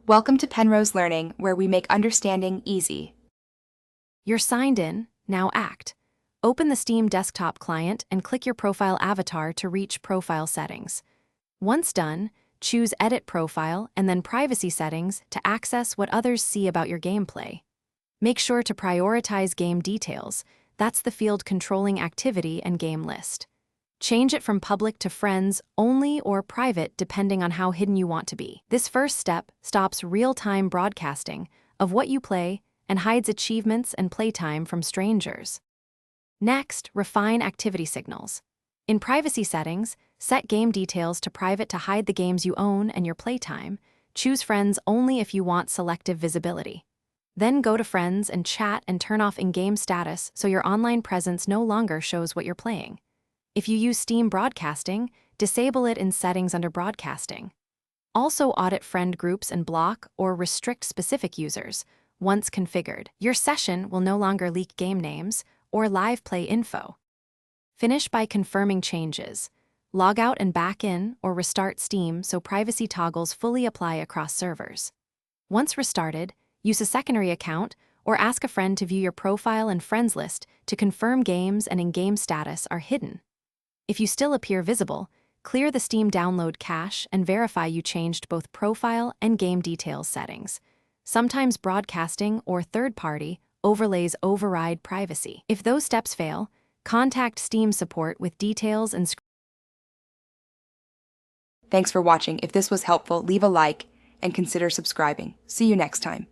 Welcome to Penrose Learning, where we make understanding easy. You're signed in, now act. Open the Steam desktop client and click your profile avatar to reach Profile Settings. Once done, choose Edit Profile and then Privacy Settings to access what others see about your gameplay. Make sure to prioritize game details. That's the field controlling activity and game list. Change it from public to friends only or private depending on how hidden you want to be. This first step stops real-time broadcasting of what you play and hides achievements and playtime from strangers. Next, refine activity signals. In privacy settings, set game details to private to hide the games you own and your playtime. Choose friends only if you want selective visibility. Then go to friends and chat and turn off in-game status so your online presence no longer shows what you're playing. If you use Steam Broadcasting, disable it in Settings under Broadcasting. Also audit friend groups and block or restrict specific users. Once configured, your session will no longer leak game names or live play info. Finish by confirming changes. Log out and back in or restart Steam so privacy toggles fully apply across servers. Once restarted, use a secondary account or ask a friend to view your profile and friends list to confirm games and in-game status are hidden. If you still appear visible, clear the Steam download cache and verify you changed both profile and game details settings. Sometimes broadcasting or third-party overlays override privacy. If those steps fail, contact Steam support with details and Thanks for watching. If this was helpful, leave a like and consider subscribing. See you next time.